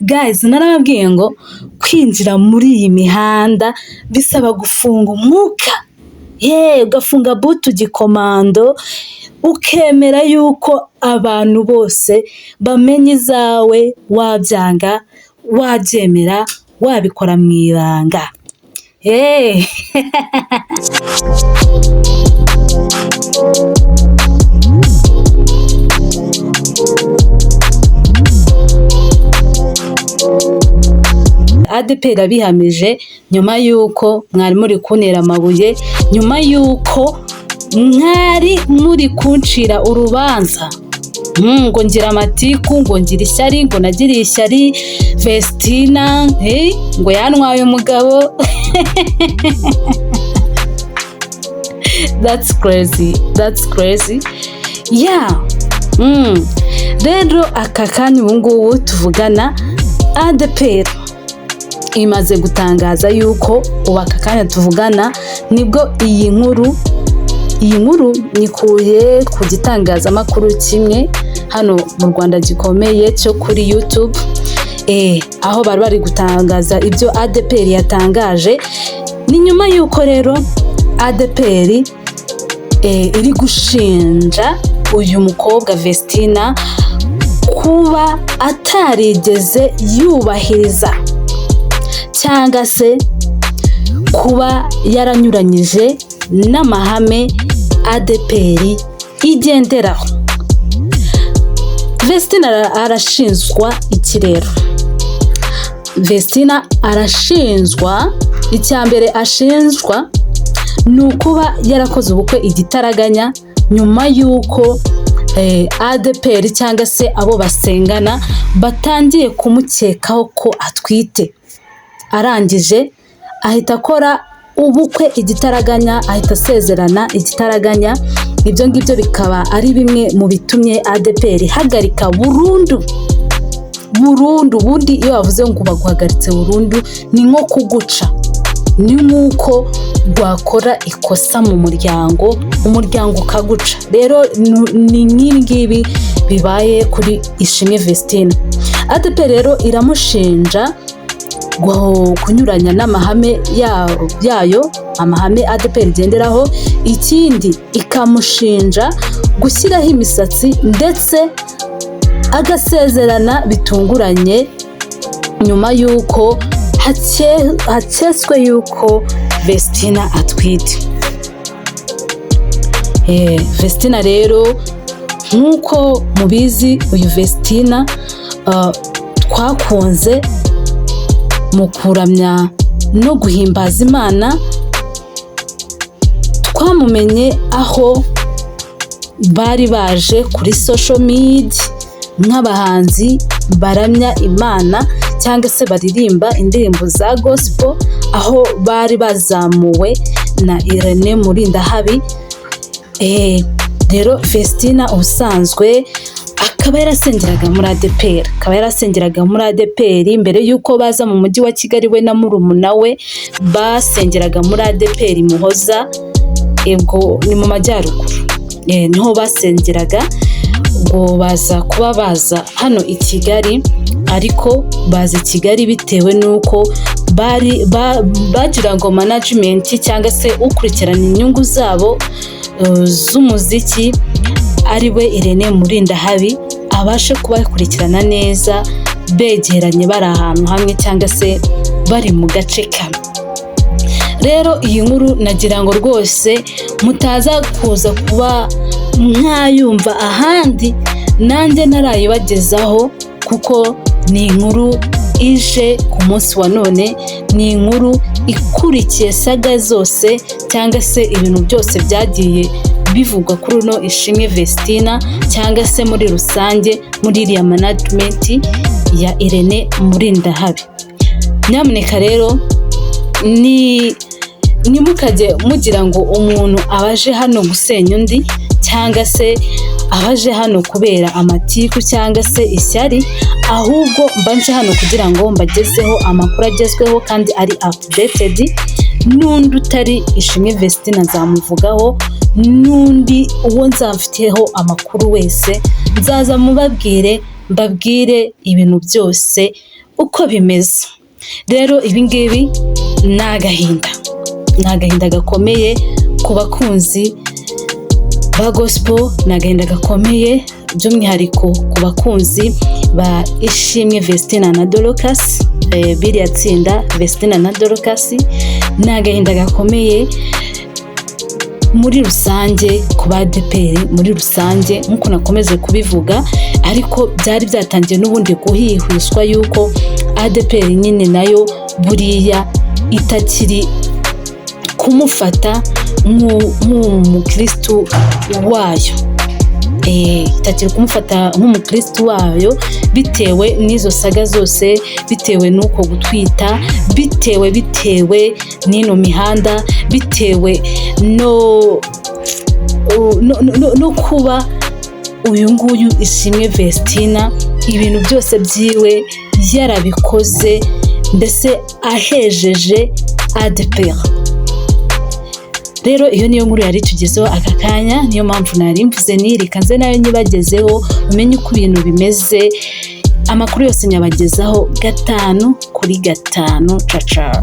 Guys, narababwiye ngo kwinjira muri iyi mihanda bisaba gufunga umwuka, ugafunga butu gikomando, ukemera yuko abantu bose bamenya izawe, wabyanga wabyemera, wabikora mu ibanga. ADEPR abihamije nyuma yuko mwari muri kuntera amabuye, nyuma yuko mwari muri kuncira urubanza, ngo ngira amatiku, ngo ngira ishyari, ngo nagiriye ishyari Vestina, ngo yantwaye umugabo. That's crazy. Yeah. Rero aka kanya ubu ngubu tuvugana, ADEPR imaze gutangaza yuko ubu aka kanya tuvugana nibwo iyi nkuru nikuye ku gitangazamakuru kimwe hano mu Rwanda gikomeye cyo kuri YouTube, aho bari gutangaza ibyo ADEPR yatangaje. Ni nyuma yuko rero ADEPR iri gushinja uyu mukobwa Vestina kuba atarigeze yubahiriza cyangwa se kuba yaranyuranyije n'amahame ADEPR igenderaho. Vestina arashinjwa iki rero? Vestina arashinjwa, icyambere ashinjwa ni ukuba yarakoze ubukwe igitaraganya nyuma yuko ADEPR cyangwa se abo basengana batangiye kumukekaho ko atwite. Arangije ahita akora ubukwe igitaraganya, ahita asezerana igitaraganya. Ibyo ngibyo bikaba ari bimwe mu bitumye ADEPR ihagarika burundu. Ubundi iyo bavuze ngo baguhagaritse burundu ni nko kuguca, ni nk'uko rwakora ikosa mu muryango ukaguca. Rero ni nk'ibi bibaye kuri Ishimwe Vestina. ADEPR rero iramushinja kunyuranya n'amahame yayo, amahame ADEPR igenderaho. Ikindi ikamushinja gushyiraho imisatsi ndetse agasezerana bitunguranye nyuma yuko haketswe yuko Vestina atwite. Vestina rero nk'uko mubizi, uyu Vestina twakunze mu kuramya no guhimbaza Imana, twamumenye aho bari baje kuri social media nk'abahanzi baramya Imana cyangwa se baririmba indirimbo za gospel, aho bari bazamuwe na Irene Murindahabi. Rero Vestina ubusanzwe akaba yarasengeraga muri ADEPR, mbere yuko baza mu mujyi wa Kigali. We na murumuna we basengeraga muri ADEPR Muhoza, ubwo ni mu majyaruguru, niho basengeraga. Ngo baza kuba baza hano i Kigali, ariko baza i Kigali bitewe n'uko bagira ngo management cyangwa se ukurikirana inyungu zabo z'umuziki ari we Irene Murindahabi abashe kubakurikirana neza, begeranye bari ahantu hamwe cyangwa se bari mu gace kamwe. Rero iyi nkuru nagira ngo rwose mutaza kuza kuba mwayumva ahandi nanjye narayibagezaho, kuko ni inkuru ije ku munsi wa none, ni inkuru ikurikiye saga zose cyangwa se ibintu byose byagiye bivugwa kuri uno Ishimwe Vestina cyangwa se muri rusange muri iriya management ya Irene Murindahabi. Nyamuneka rero nimukajye mugira ngo umuntu abaje hano gusenya undi cyangwa se abaje hano kubera amatiku cyangwa se ishyari, ahubwo mbanje hano kugira ngo mbagezeho amakuru agezweho kandi ari updated. N'undi utari Ishimwe Vestina nzamuvugaho, n'undi uwo nzamfiteho amakuru wese nzaza mbabwire ibintu byose uko bimeze. Rero ibi ngibi ni agahinda gakomeye ku bakunzi ba gospel, ni agahinda gakomeye by'umwihariko ku bakunzi ba Ishimwe Vestina na Dorcas, biriya tsinda Vestina na Dorcas. Ni agahinda gakomeye muri rusange ku ba ADEPR muri rusange, nk'uko nakomeze kubivuga, ariko byari byatangiye n'ubundi guhihwiswa yuko ADEPR nyine nayo buriya itakiri kumufata nk'umukristu wayo, itakiri kumufata nk'umukristu wayo, bitewe n'izo saga zose, bitewe n'uko gutwita, bitewe n'ino mihanda, bitewe no kuba uyu nguyu Ishimwe Vestina ibintu byose byiwe yarabikoze, mbese ahejeje ADEPR. Rero iyo niyo nkuru yari tugezeho aka kanya, niyo mpamvu nari mvuze reka nze nayo nyibagezeho umenye uko ibintu bimeze. Amakuru yose nyabagezaho 5 kuri 5. Ciao.